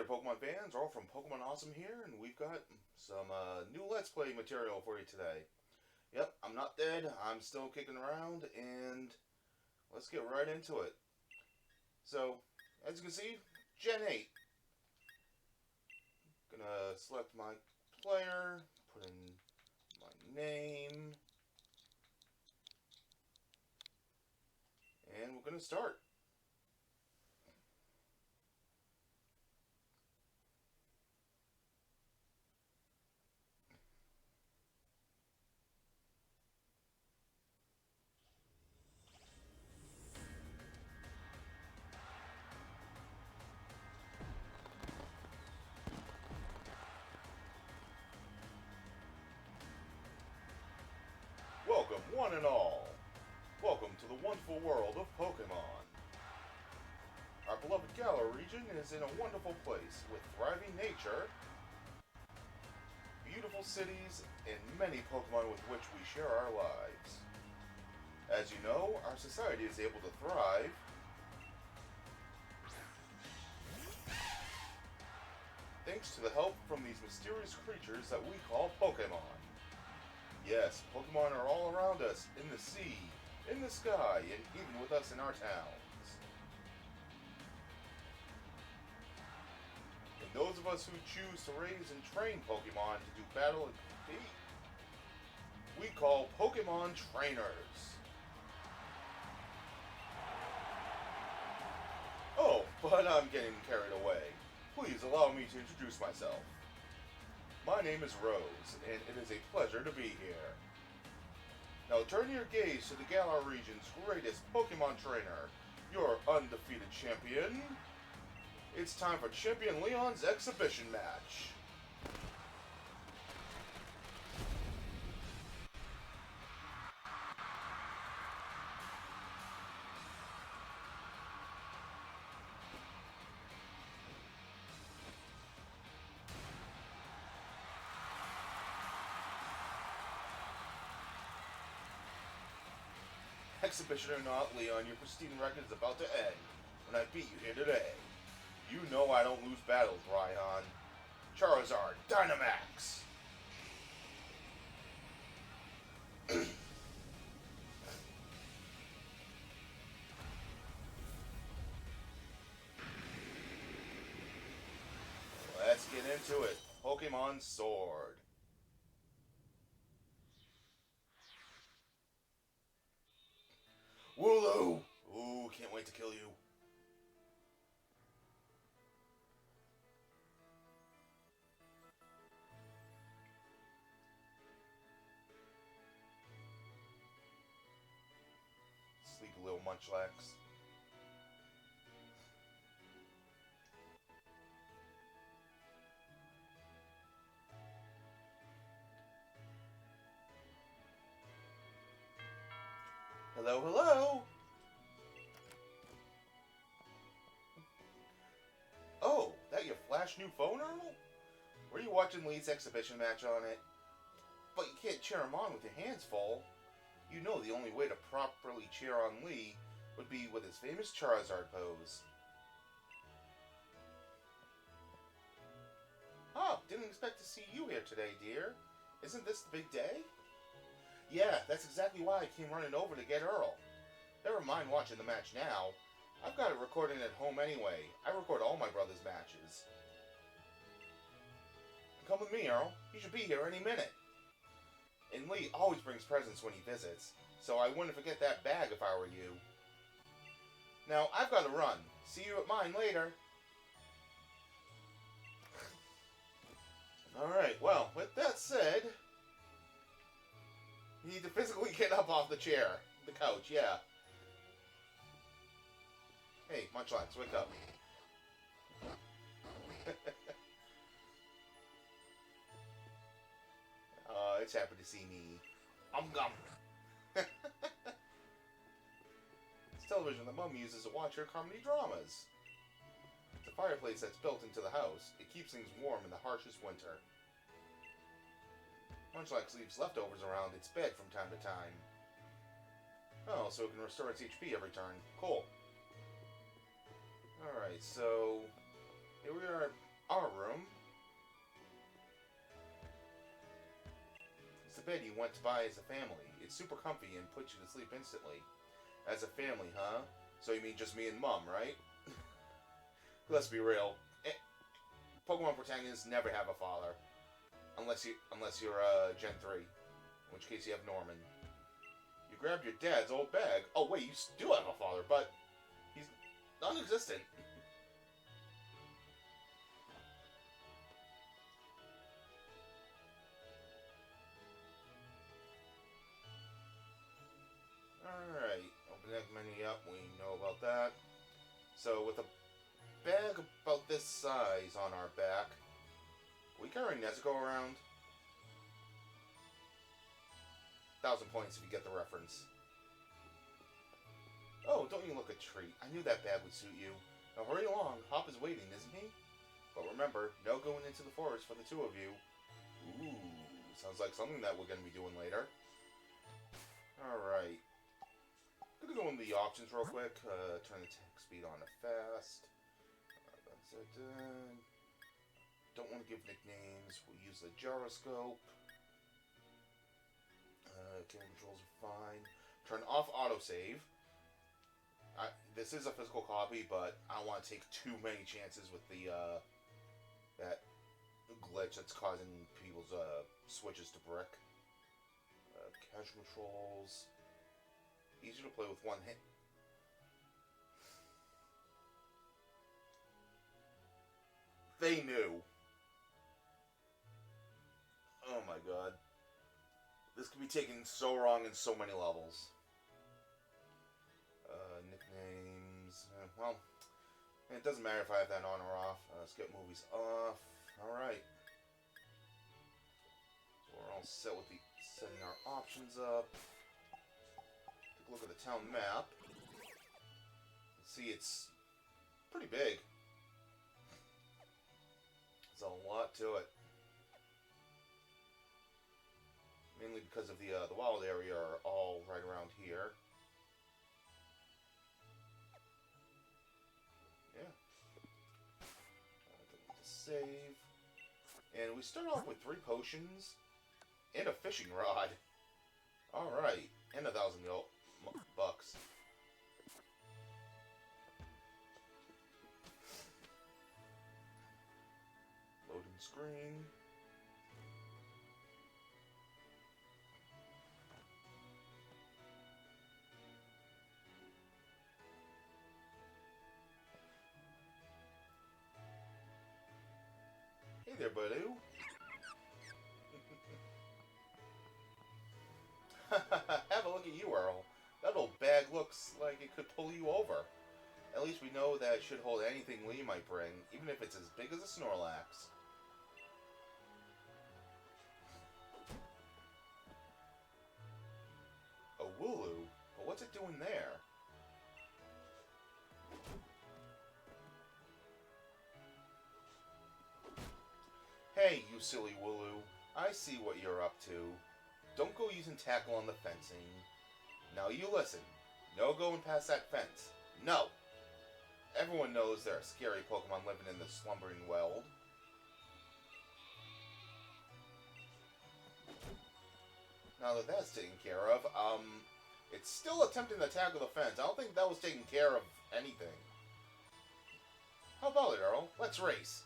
Pokemon fans, Earl from Pokemon Awesome here, and we've got some new Let's Play material for you today. Yep, I'm not dead, I'm still kicking around, and let's get right into it. So, as you can see, Gen 8. Gonna select my player, put in my name, and we're gonna start. Welcome, one and all. Welcome to the wonderful world of Pokemon. Our beloved Galar region is in a wonderful place with thriving nature, beautiful cities, and many Pokemon with which we share our lives. As you know, our society is able to thrive thanks to the help from these mysterious creatures that we call Pokemon. Yes, Pokemon are all around us, in the sea, in the sky, and even with us in our towns. And those of us who choose to raise and train Pokemon to do battle and compete, we call Pokemon trainers. Oh, but I'm getting carried away. Please allow me to introduce myself. My name is Rose, and it is a pleasure to be here. Now turn your gaze to the Galar region's greatest Pokemon trainer, your undefeated champion. It's time for Champion Leon's exhibition match. Exhibition or not, Leon, your pristine record is about to end when I beat you here today. You know I don't lose battles, Ryan. Charizard, Dynamax! Let's get into it. Pokémon Sword. Wooloo! Ooh, can't wait to kill you. Sleepy little munchlax. Hello, hello! Oh, that your flash new phone, Earl? Were you watching Lee's exhibition match on it? But you can't cheer him on with your hands full. You know the only way to properly cheer on Lee would be with his famous Charizard pose. Oh, didn't expect to see you here today, dear. Isn't this the big day? Yeah, that's exactly why I came running over to get Earl. Never mind watching the match now. I've got it recording at home anyway. I record all my brother's matches. Come with me, Earl. He should be here any minute. And Lee always brings presents when he visits, so I wouldn't forget that bag if I were you. Now, I've got to run. See you at mine later. Alright, well, with that said, you need to physically get up off the chair. The couch, yeah. Hey, Munchlax, wake up. It's happy to see me. Gum. It's television that Mum uses to watch her comedy dramas. It's a fireplace that's built into the house. It keeps things warm in the harshest winter. Munchlax leaves leftovers around its bed from time to time. Oh, so it can restore its HP every turn. Cool. Alright, so here we are bed you went to buy as a family. It's super comfy and puts you to sleep instantly. As a family, huh? So you mean just me and Mom, right? Let's be real. Pokemon protagonists never have a father. Unless you're Gen 3. In which case you have Norman. You grabbed your dad's old bag. Oh wait, you do have a father, but he's non-existent. Alright, open that menu up, we know about that. So with a bag about this size on our back, we carry Nezuko around. 1,000 points if you get the reference. Oh, don't you look a treat. I knew that bag would suit you. Now hurry along, Hop is waiting, isn't he? But remember, no going into the forest for the two of you. Ooh, sounds like something that we're going to be doing later. Alright. I'm going to go into the options real quick. Turn the text speed on to fast. That's it. Don't want to give nicknames. We'll use the gyroscope. Camera controls are fine. Turn off autosave. This is a physical copy, but I don't want to take too many chances with the that glitch that's causing people's switches to brick. Casual controls. Easier to play with one hit. They knew. Oh my god. This could be taken so wrong in so many levels. Nicknames. Well, it doesn't matter if I have that on or off. Let's get movies off. Alright. So we're all set with setting our options up. Take a look at the town map. See, it's pretty big. There's a lot to it. Mainly because of the wild area are all right around here. Yeah. Save. And we start off with 3 potions and a fishing rod. Alright. And 1,000 bucks. Loading screen. Hey there, buddy. Have a look at you, Earl. That old bag looks like it could pull you over. At least we know that it should hold anything Lee might bring, even if it's as big as a Snorlax. A Wooloo? But what's it doing there? Hey, you silly Wooloo. I see what you're up to. Don't go using tackle on the fencing. Now you listen. No going past that fence. No! Everyone knows there are scary Pokemon living in the slumbering world. Now that that's taken care of, it's still attempting to tackle the fence. I don't think that was taking care of anything. How about it, Earl? Let's race.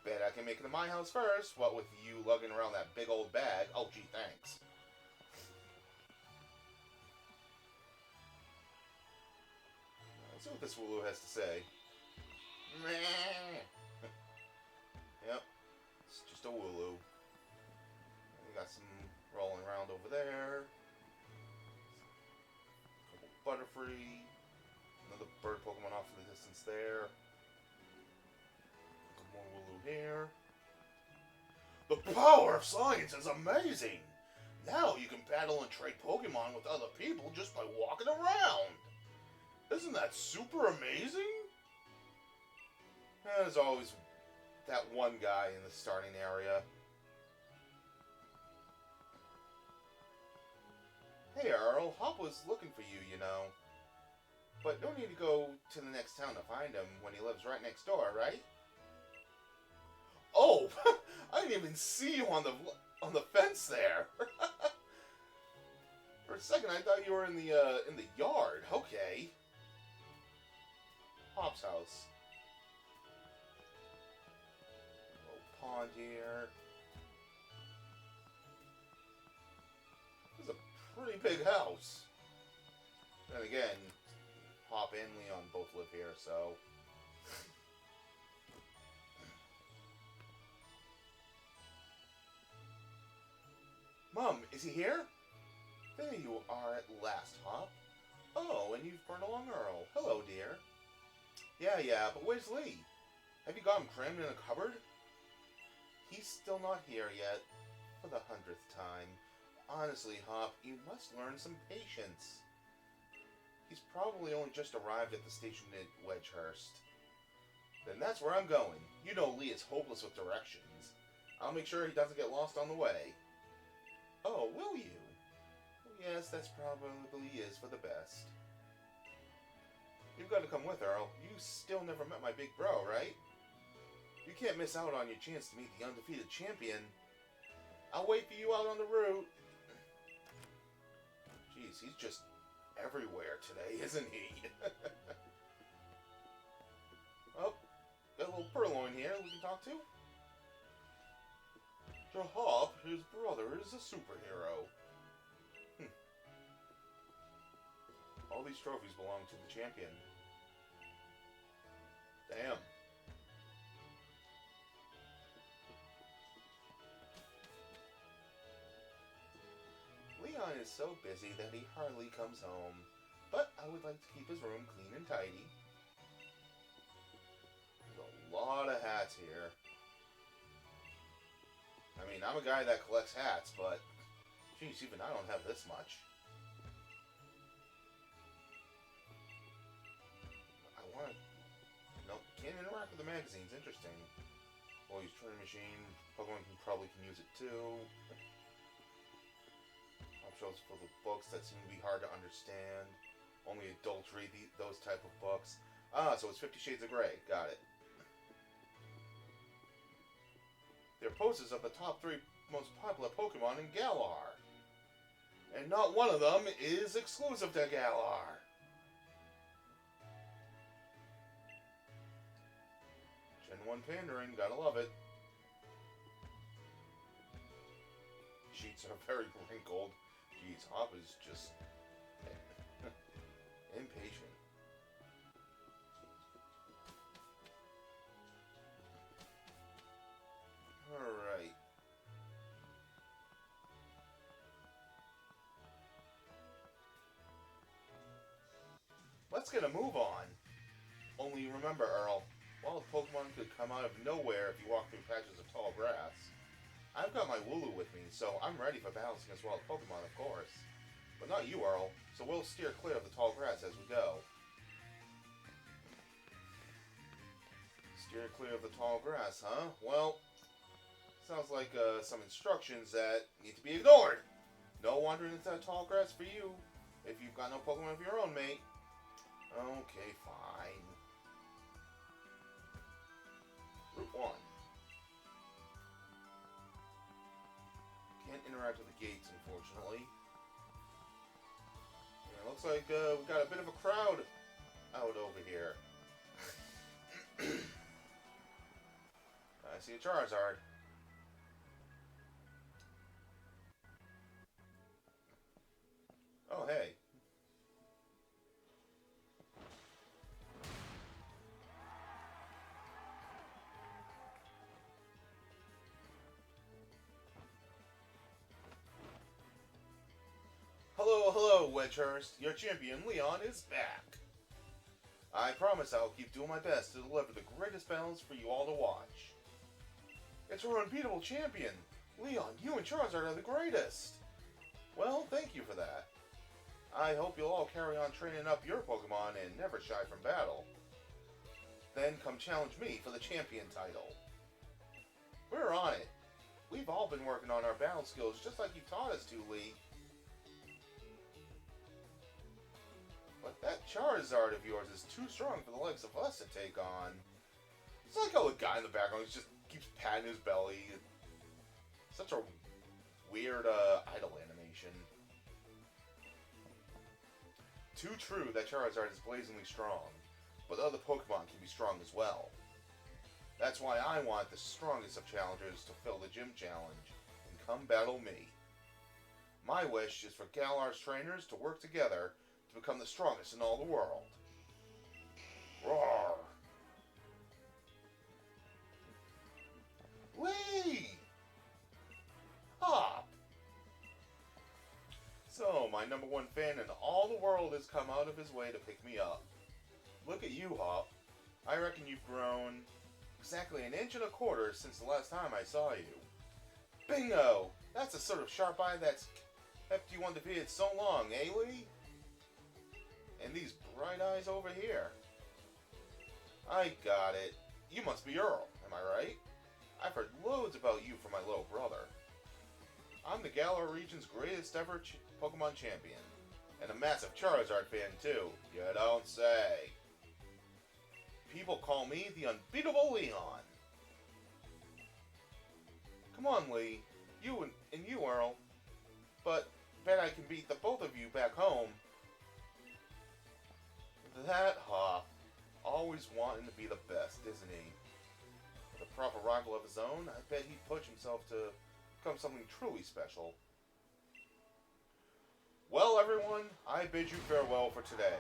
Bet I can make it to my house first, what with you lugging around that big old bag. Oh, gee, thanks. Let's see what this Wooloo has to say. Yep, it's just a Wooloo. We got some rolling around over there. A couple Butterfree. Another bird Pokemon off in the distance there. More Wooloo here. The power of science is amazing! Now you can battle and trade Pokemon with other people just by walking around! Isn't that super amazing? There's always that one guy in the starting area. Hey Earl, Hop was looking for you, you know. But no need to go to the next town to find him when he lives right next door, right? Oh, I didn't even see you on the fence there. a second, I thought you were in the yard. Okay. Hop's house. Little pond here. This is a pretty big house. Then again, Hop and Leon both live here, so. Mom, is he here? There you are at last, Hop. Oh, and you've brought along Earl. Hello, dear. Yeah, but where's Lee? Have you got him crammed in a cupboard? He's still not here yet. For the 100th time. Honestly, Hop, you must learn some patience. He's probably only just arrived at the station at Wedgehurst. Then that's where I'm going. You know Lee is hopeless with directions. I'll make sure he doesn't get lost on the way. Oh, will you? Yes, that's probably is for the best. You've got to come with, Earl. You still never met my big bro, right? You can't miss out on your chance to meet the undefeated champion. I'll wait for you out on the route. Jeez, he's just everywhere today, isn't he? Oh, got a little Purloin here we can talk to. To Hop, his brother is a superhero. All these trophies belong to the champion. Damn. Leon is so busy that he hardly comes home, but I would like to keep his room clean and tidy. There's a lot of hats here. I mean, I'm a guy that collects hats, but geez, even I don't have this much. I want to... Nope, can't interact with the magazines. Interesting. Well, use training machine. Pokemon can use it too. Shows full of books that seem to be hard to understand. Only adults read those type of books. Ah, so it's 50 Shades of Grey. Got it. They're posters of the top 3 most popular Pokemon in Galar. And not one of them is exclusive to Galar. Gen 1 pandering, gotta love it. Sheets are very wrinkled. Jeez, Hop is just impatient. Alright. Let's get a move on. Only remember, Earl, wild Pokemon could come out of nowhere if you walk through patches of tall grass. I've got my Wooloo with me, so I'm ready for battles against wild Pokemon, of course. But not you, Earl, so we'll steer clear of the tall grass as we go. Steer clear of the tall grass, huh? Well, sounds like some instructions that need to be ignored. No wandering into that tall grass for you, if you've got no Pokemon of your own, mate. Okay, fine. Route 1. Can't interact with the gates, unfortunately. Yeah, looks like we've got a bit of a crowd out over here. I see a Charizard. Oh, hey. Hello, Wedgehurst. Your champion, Leon, is back. I promise I'll keep doing my best to deliver the greatest battles for you all to watch. It's our unbeatable champion. Leon, you and Charizard are the greatest. Well, thank you for that. I hope you'll all carry on training up your Pokemon and never shy from battle. Then come challenge me for the champion title. We're on it. We've all been working on our battle skills just like you taught us to, Lee. But that Charizard of yours is too strong for the likes of us to take on. It's like how the guy in the background just keeps patting his belly. Such a weird idle animation. Too true that Charizard is blazingly strong, but other Pokemon can be strong as well. That's why I want the strongest of challengers to fill the gym challenge and come battle me. My wish is for Galar's trainers to work together to become the strongest in all the world. Roar! Whee! Hop! So, my number one fan in all the world has come out of his way to pick me up. Look at you, Hop. I reckon you've grown exactly 1.25 inches since the last time I saw you. Bingo! That's the sort of sharp eye that's kept you undefeated so long, eh, Lee? And these bright eyes over here. I got it. You must be Earl, am I right? I've heard loads about you from my little brother. I'm the Galar region's greatest ever Pokemon champion, and a massive Charizard fan too, you don't say. People call me the unbeatable Leon. Come on, Lee. You and you, Earl. But bet I can beat the both of you back home. That Hop. Always wanting to be the best, isn't he? With a proper rival of his own, I bet he'd push himself to become something truly special. Well, everyone, I bid you farewell for today.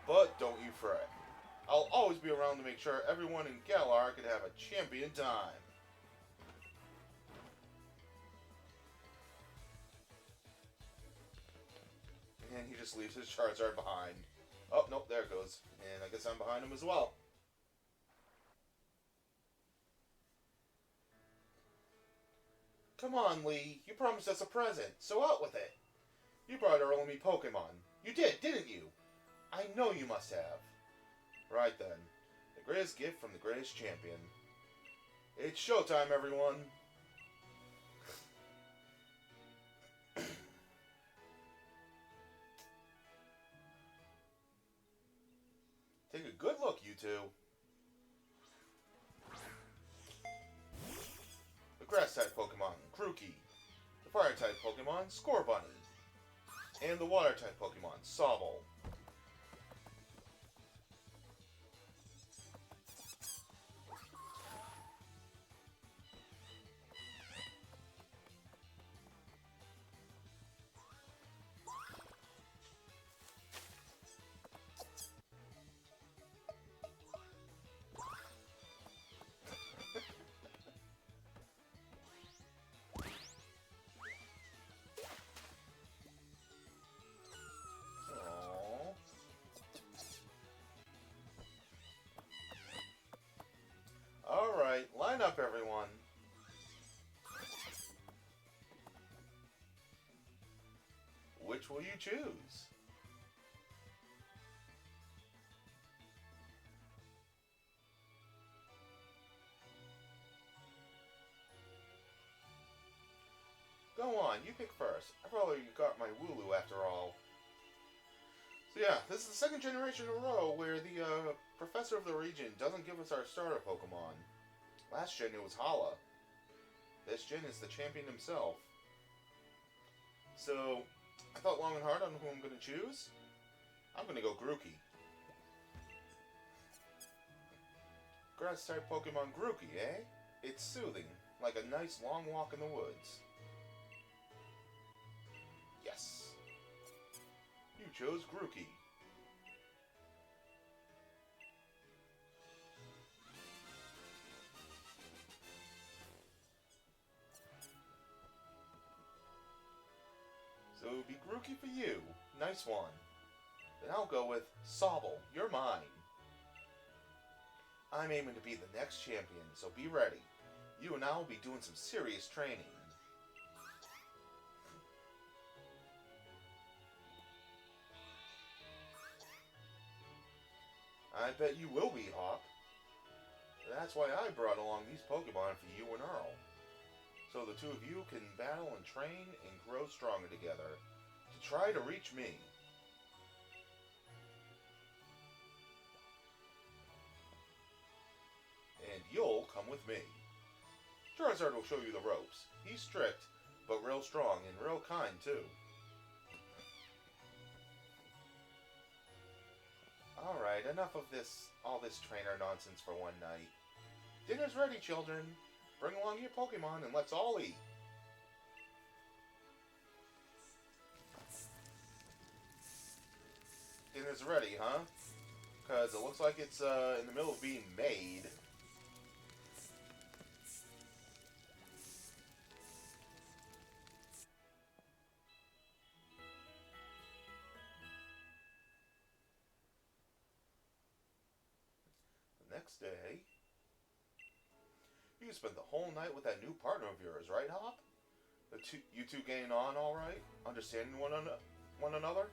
But don't you fret. I'll always be around to make sure everyone in Galar can have a champion time. And he just leaves his Charizard behind. Oh, nope, there it goes. And I guess I'm behind him as well. Come on, Lee. You promised us a present, so out with it. You brought Earl and me Pokemon. You did, didn't you? I know you must have. Right then. The greatest gift from the greatest champion. It's showtime, everyone. Take a good look, you two. The Grass-type Pokemon, Grookey. The Fire-type Pokemon, Scorbunny. And the Water-type Pokemon, Sobble. Alright, line up, everyone. Which will you choose? Go on, you pick first. I probably got my Wooloo after all. So yeah, this is the second generation in a row where the professor of the region doesn't give us our starter Pokemon. Last gen it was Hala. This gen is the champion himself. So, I thought long and hard on who I'm going to choose. I'm going to go Grookey. Grass-type Pokemon Grookey, eh? It's soothing, like a nice long walk in the woods. Yes. You chose Grookey. So it would be Grookey for you. Nice one. Then I'll go with Sobble. You're mine. I'm aiming to be the next champion, so be ready. You and I will be doing some serious training. I bet you will be, Hop. That's why I brought along these Pokemon for you and Earl. So the two of you can battle and train and grow stronger together to try to reach me. And you'll come with me. Charizard will show you the ropes. He's strict, but real strong and real kind too. Alright, enough of all this trainer nonsense for one night. Dinner's ready, children. Bring along your Pokemon and let's all eat. Dinner's ready, huh? Because it looks like it's in the middle of being made. The next day, you spent the whole night with that new partner of yours, right, Hop? You two getting on all right? Understanding one another?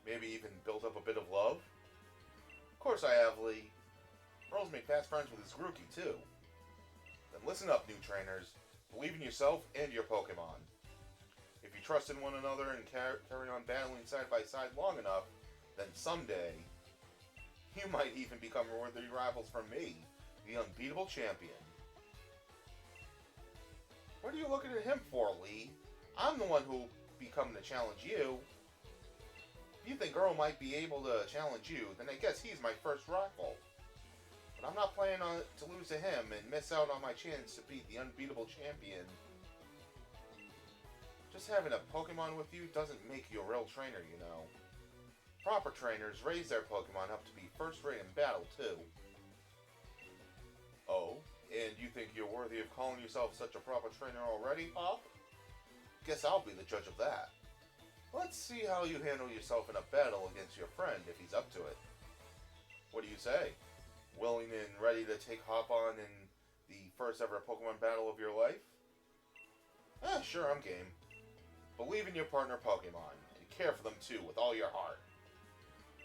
Maybe even built up a bit of love? Of course I have, Lee. Earl's made fast friends with his Grookey, too. Then listen up, new trainers. Believe in yourself and your Pokemon. If you trust in one another and carry on battling side by side long enough, then someday, you might even become worthy rivals for me, the unbeatable champion. What are you looking at him for, Lee? I'm the one who'll be coming to challenge you. If you think Earl might be able to challenge you, then I guess he's my first rival. But I'm not planning to lose to him and miss out on my chance to beat the unbeatable champion. Just having a Pokemon with you doesn't make you a real trainer, you know. Proper trainers raise their Pokemon up to be first rate in battle, too. Oh, and you think you're worthy of calling yourself such a proper trainer already, Hop? Guess I'll be the judge of that. Let's see how you handle yourself in a battle against your friend if he's up to it. What do you say? Willing and ready to take Hop on in the first ever Pokemon battle of your life? Sure, I'm game. Believe in your partner Pokemon, and care for them too with all your heart.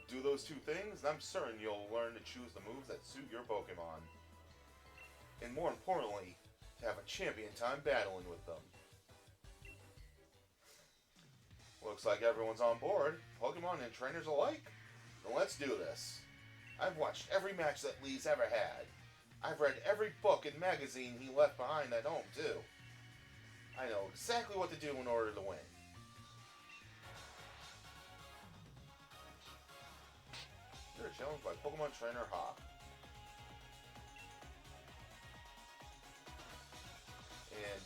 Do those two things, and I'm certain you'll learn to choose the moves that suit your Pokemon. And more importantly, to have a champion time battling with them. Looks like everyone's on board, Pokemon and trainers alike. Then let's do this. I've watched every match that Lee's ever had. I've read every book and magazine he left behind at home, too. I know exactly what to do in order to win. You're challenged by Pokemon Trainer Hop. And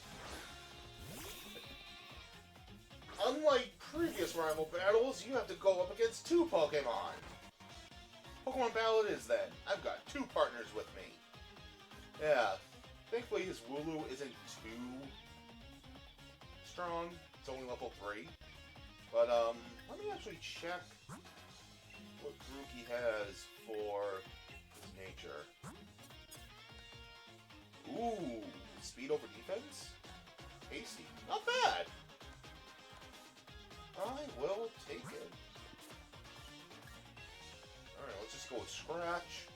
unlike previous rival battles, you have to go up against two Pokemon. Pokemon battle it is then. I've got two partners with me. Yeah, thankfully his Wooloo isn't too strong. It's only level 3. But let me actually check what Grookey has for his nature. Ooh, speed over defense? Hasty. Not bad. I will take it. Alright, let's just go with Scratch.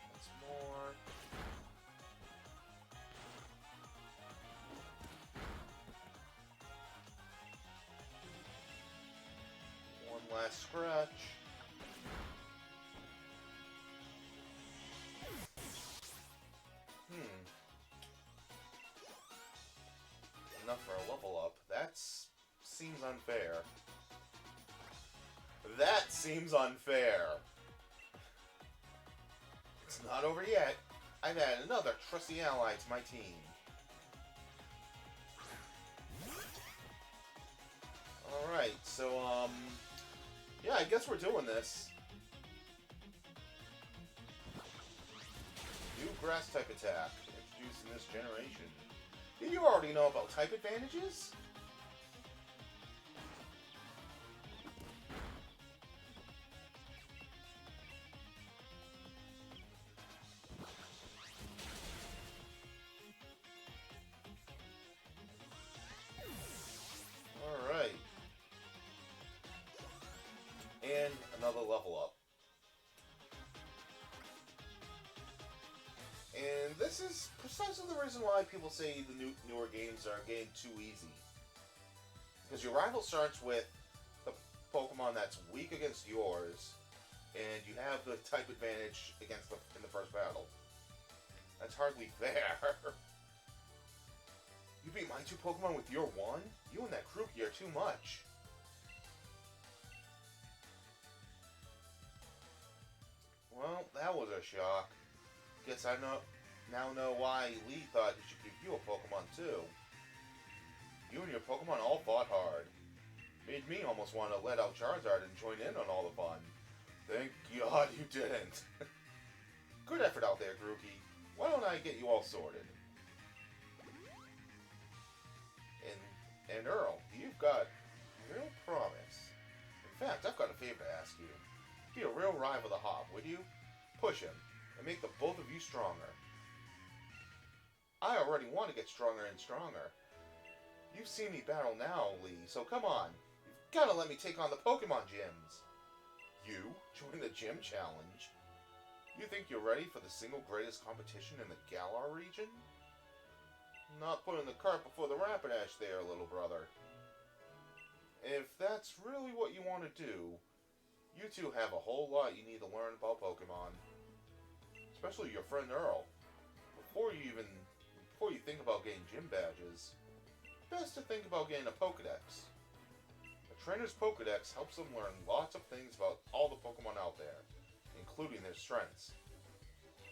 Once more. One last Scratch. Enough for a level up. That seems unfair. That seems unfair. It's not over yet. I've added another trusty ally to my team. Alright, so, yeah, I guess we're doing this. New grass type attack, introduced in this generation. Did you already know about type advantages? Alright. And another level up. And this is precisely the reason why people say the newer games are getting too easy. Because your rival starts with the Pokemon that's weak against yours, and you have the type advantage against them in the first battle. That's hardly fair. You beat my 2 Pokemon with your 1? You and that Grookey are too much. Well, that was a shock. Guess I now know why Lee thought he should give you a Pokemon too. You and your Pokemon all fought hard. Made me almost want to let out Charizard and join in on all the fun. Thank God you didn't. Good effort out there, Grookey. Why don't I get you all sorted? And Earl, you've got real promise. In fact, I've got a favor to ask you. Be a real rival to Hop, would you? Push him, and make the both of you stronger. I already want to get stronger and stronger. You've seen me battle now, Lee, so come on. You've got to let me take on the Pokemon gyms. You? Join the gym challenge? You think you're ready for the single greatest competition in the Galar region? Not putting the cart before the Rapidash there, little brother. If that's really what you want to do, you two have a whole lot you need to learn about Pokemon. Especially your friend Earl. Before you think about getting gym badges, best to think about getting a Pokedex. A trainer's Pokedex helps them learn lots of things about all the Pokemon out there, including their strengths.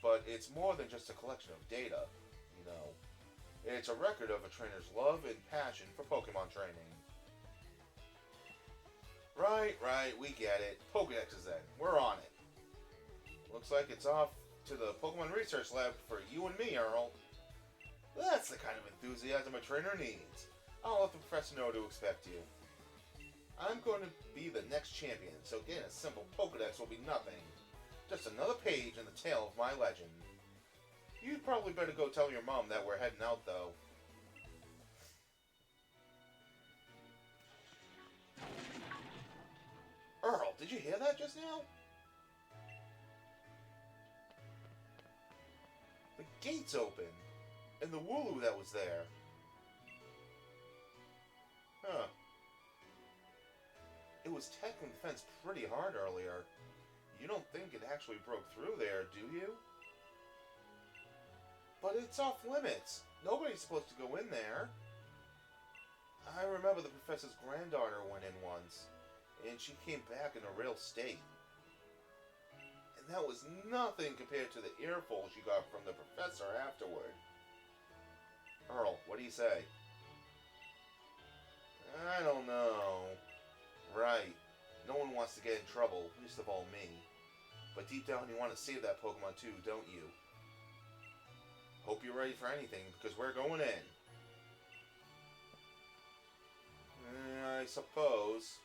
But it's more than just a collection of data, you know. It's a record of a trainer's love and passion for Pokemon training. Right, we get it. Pokedexes then. We're on it. Looks like it's off to the Pokemon Research Lab for you and me, Earl. That's the kind of enthusiasm a trainer needs. I'll let the professor know to expect you. I'm going to be the next champion, so getting a simple Pokedex will be nothing. Just another page in the tale of my legend. You'd probably better go tell your mom that we're heading out, though. Earl, did you hear that just now? The gate's open. And the Wooloo that was there. Huh. It was tackling the fence pretty hard earlier. You don't think it actually broke through there, do you? But it's off limits. Nobody's supposed to go in there. I remember the professor's granddaughter went in once, and she came back in a real state. And that was nothing compared to the earful she got from the professor afterward. Earl, what do you say? I don't know. Right. No one wants to get in trouble, least of all me. But deep down you want to save that Pokemon too, don't you? Hope you're ready for anything, because we're going in. I suppose.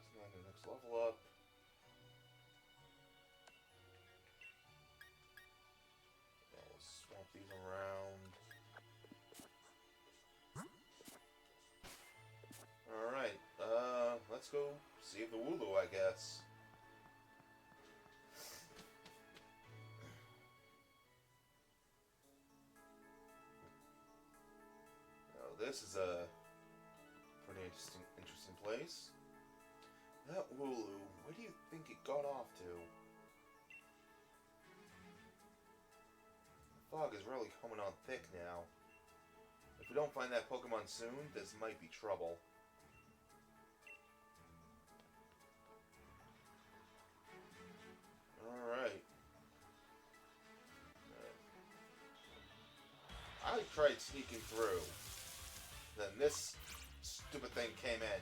This is the next level up. Yeah, we'll swamp these around. Alright, let's go save the Wooloo, I guess. Now, this is a pretty interesting place. That Wooloo, where do you think it got off to? The fog is really coming on thick now. If we don't find that Pokemon soon, this might be trouble. Alright. I tried sneaking through. Then this stupid thing came in.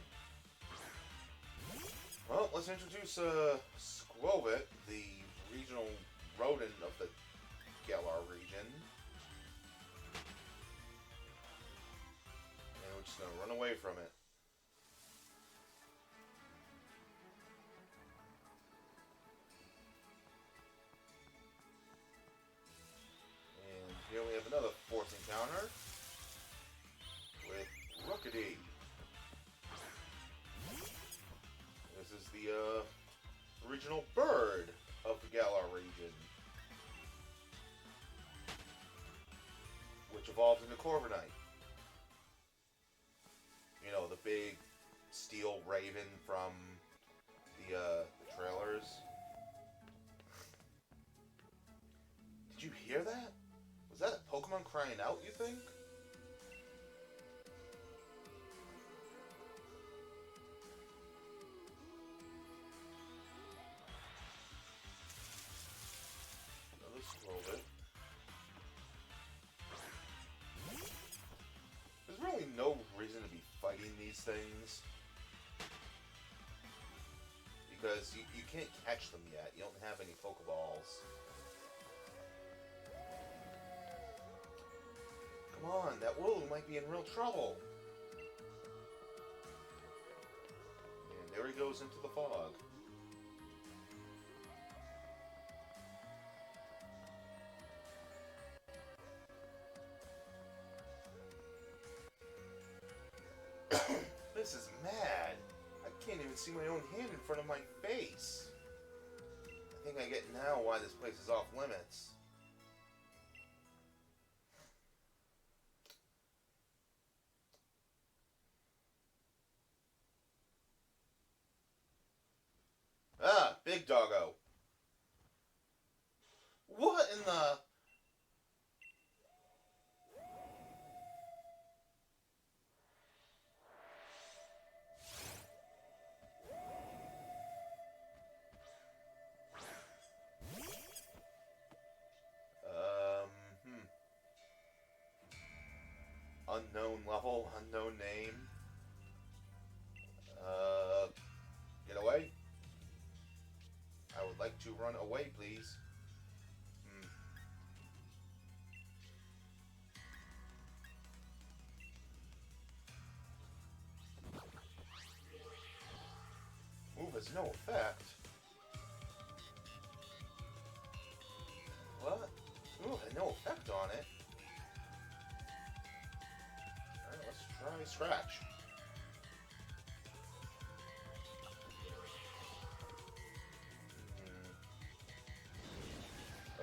Well, let's introduce Squovit, the regional rodent of the Galar region. And we're just going to run away from it. And here we have another fourth encounter with Rookidee. This is the regional bird of the Galar region, which evolved into Corviknight. You know, the big steel raven from the the trailers. Did you hear that? Was that a Pokemon crying out, you think? Let's roll it. There's really no reason to be fighting these things. Because you can't catch them yet. You don't have any Pokeballs. Come on, that Wooloo might be in real trouble. And there he goes into the fog. This is mad. I can't even see my own hand in front of my face. I think I get now why this place is off limits. Ah, big doggo. What in the... Unknown level, unknown name. Get away. I would like to run away, please. Move has no effect. What? Move had no effect on it. Alright, let's try Scratch.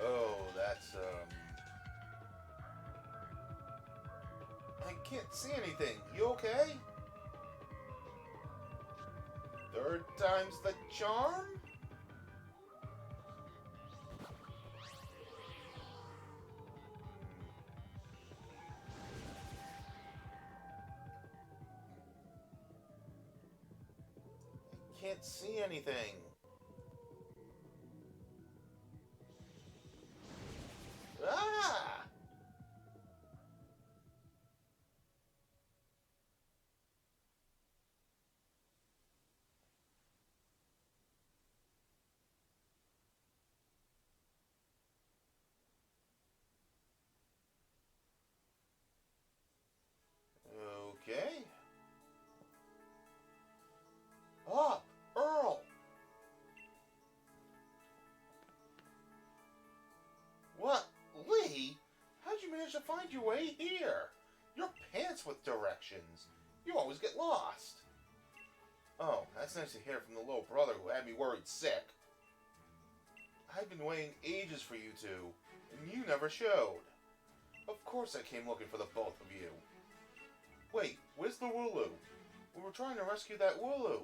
Oh, that's, I can't see anything. You okay? Third time's the charm? I can't see anything. Ah! Okay. Up, Earl! What? Lee? How'd you manage to find your way here? You're pants with directions. You always get lost. Oh, that's nice to hear from the little brother who had me worried sick. I've been waiting ages for you two, and you never showed. Of course I came looking for the both of you. Wait, where's the Wooloo? We were trying to rescue that Wooloo.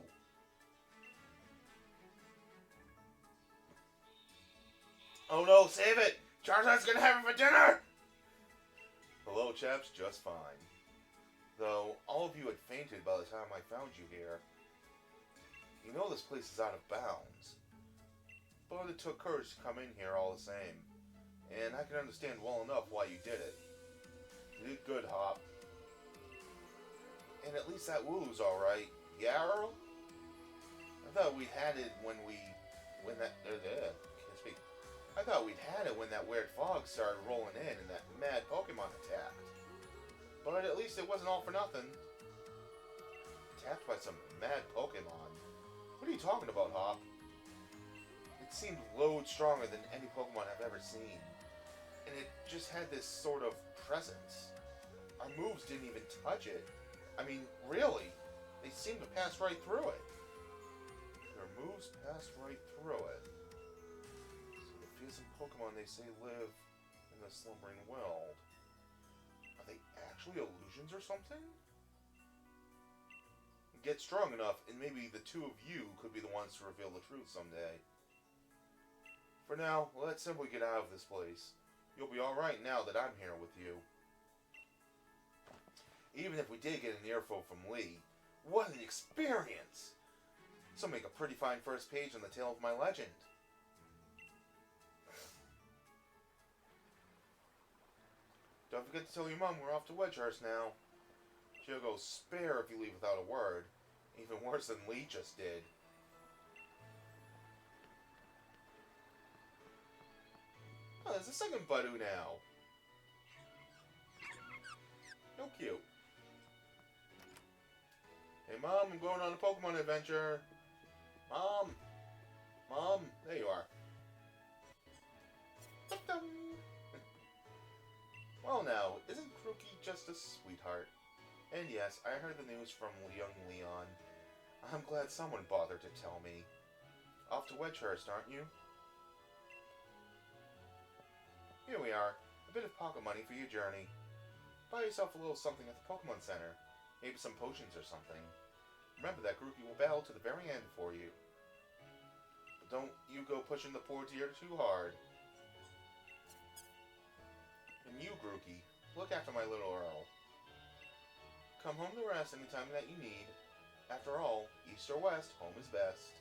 Oh no, save it! Charizard's gonna have it for dinner! Hello, chaps, just fine. Though, all of you had fainted by the time I found you here. You know this place is out of bounds. But it took courage to come in here all the same. And I can understand well enough why you did it. You did good, Hop. And at least that Wooloo's alright. Yeah, Earl? I thought we'd had it when that... can't speak. I thought we'd had it when that weird fog started rolling in and that mad Pokemon attacked. But at least it wasn't all for nothing. Attacked by some mad Pokemon? What are you talking about, Hop? It seemed loads stronger than any Pokemon I've ever seen. And it just had this sort of presence. Our moves didn't even touch it. I mean, really, they seemed to pass right through it. Their moves passed right through it. So the fearsome Pokemon they say live in the slumbering world. Are they actually illusions or something? get strong enough, and maybe the two of you could be the ones to reveal the truth someday. For now, let's simply get out of this place. You'll be alright now that I'm here with you. Even if we did get an earful from Lee, what an experience! So make a pretty fine first page on the tale of my legend. Don't forget to tell your mom we're off to Wedgehurst now. She'll go spare if you leave without a word. Even worse than Lee just did. Oh, there's a second Budu now. So cute. Hey Mom, I'm going on a Pokemon adventure. Mom! Mom! There you are. Well now, isn't Grookey just a sweetheart? And yes, I heard the news from young Leon. I'm glad someone bothered to tell me. Off to Wedgehurst, aren't you? Here we are. A bit of pocket money for your journey. Buy yourself a little something at the Pokemon Center. Maybe some potions or something. Remember that Grookey will battle to the very end for you. But don't you go pushing the poor dear too hard. And you, Grookey, look after my little Earl. Come home to rest anytime that you need. After all, east or west, home is best.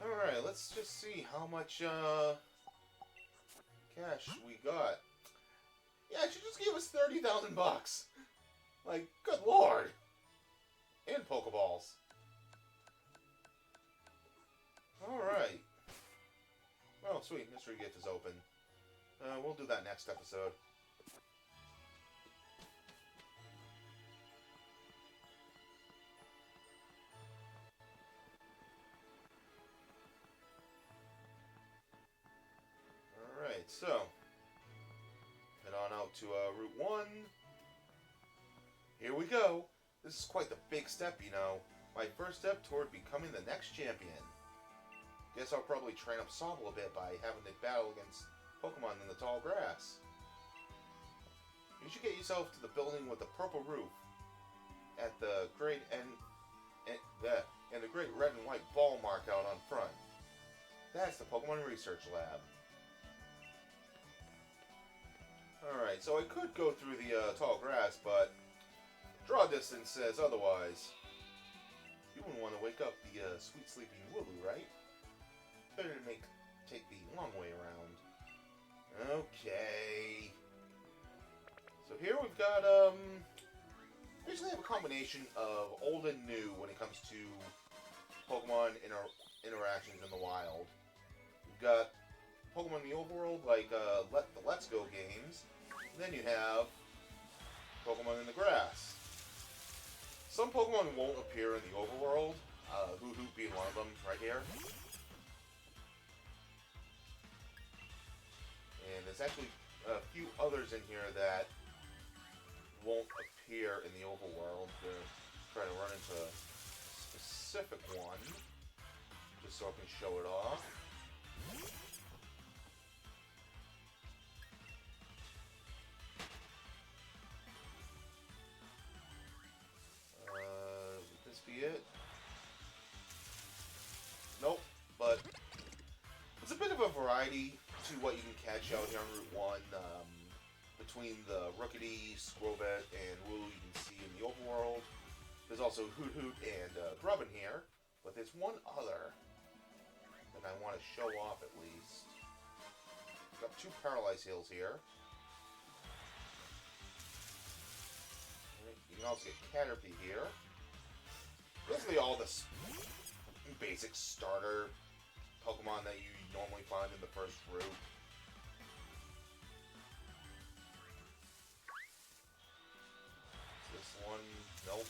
Alright, let's just see how much cash we got. Yeah, she just gave us 30,000 bucks. Like, good lord. And Pokeballs. Alright. Oh, sweet. Mystery gift is open. We'll do that next episode. Alright, so. Head on out to Route 1. Here we go. This is quite the big step, you know. My first step toward becoming the next champion. Guess I'll probably train up Sobble a bit by having to battle against Pokemon in the tall grass. You should get yourself to the building with the purple roof at the great and the great red and white ball mark out on front. That's the Pokemon Research Lab. Alright, so I could go through the tall grass, but draw distance says otherwise. You wouldn't want to wake up the sweet sleeping Wooloo, right? Better to take the long way around. Okay. So here we've got, we usually have a combination of old and new when it comes to Pokemon interactions in the wild. We've got Pokemon in the overworld, like the Let's Go games. And then you have Pokemon in the grass. Some Pokemon won't appear in the overworld, Hoothoot being one of them right here. And there's actually a few others in here that won't appear in the overworld. They're trying to run into a specific one, just so I can show it off. Would this be it? Nope, but it's a bit of a variety to what you can catch out here on Route 1. Between the Rookidee, Squobet, and Wooloo you can see in the overworld. There's also Hoothoot and Grubbin here, but there's one other that I want to show off at least. Got two Paralyze Heals here. You can also get Caterpie here. Basically all the basic starter Pokemon that you normally find in the first route. This one, nope.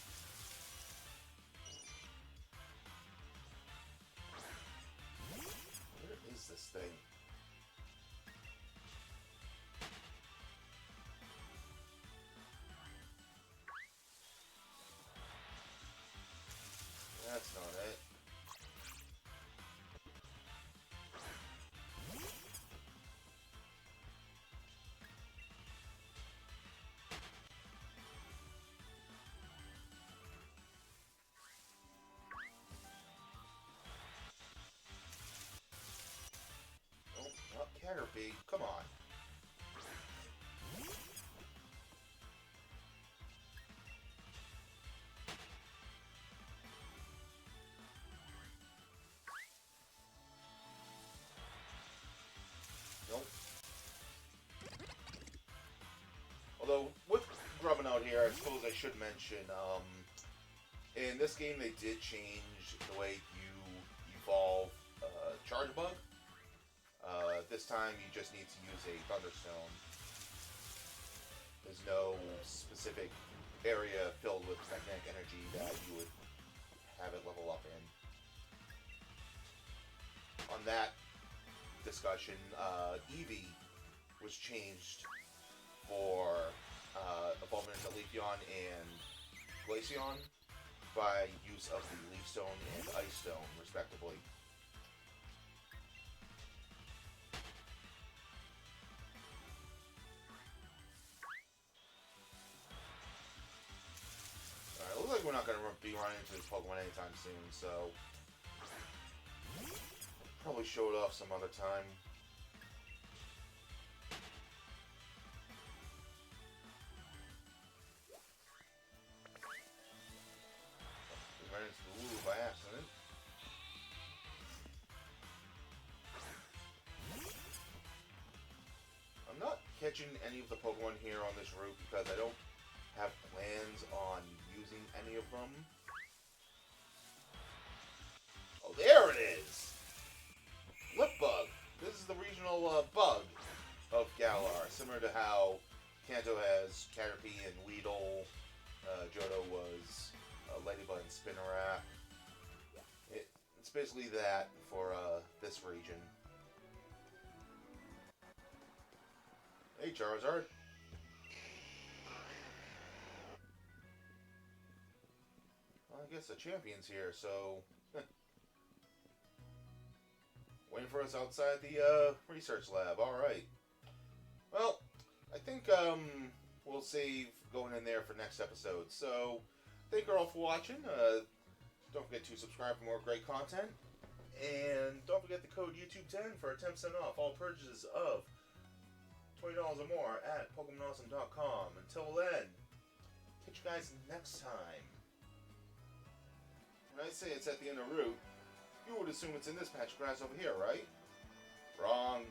Where is this thing? That's not it. Caterpie, come on. Nope. Although, with Guv'nah here, I suppose I should mention, in this game they did change the way you evolve Charge Bug. This time you just need to use a Thunderstone. There's no specific area filled with magnetic energy that you would have it level up in. On that discussion, Eevee was changed for evolving into Leafeon and Glaceon by use of the Leaf Stone and Ice Stone, respectively. Alright, looks like we're not going to be running into this Pokemon anytime soon, so probably show it off some other time. We ran into the Lulu by accident. I'm not catching any of the Pokemon here on this route because I don't have plans on using any of them. Oh, there it is! Lip Bug. This is the regional bug of Galar, similar to how Kanto has Caterpie and Weedle, Johto was Ladybug and Spinarak. It's basically that for this region. Hey, Charizard. Well, I guess the champion's here, so waiting for us outside the research lab. Alright. Well, I think we'll save going in there for next episode. So, thank you all for watching. Don't forget to subscribe for more great content. And don't forget the code YouTube10 for 10% off all purchases of $20 or more at PokemonAwesome.com. Until then, catch you guys next time. When I say it's at the end of the route, you would assume it's in this patch of grass over here, right? Wrong.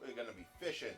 We're gonna be fishing.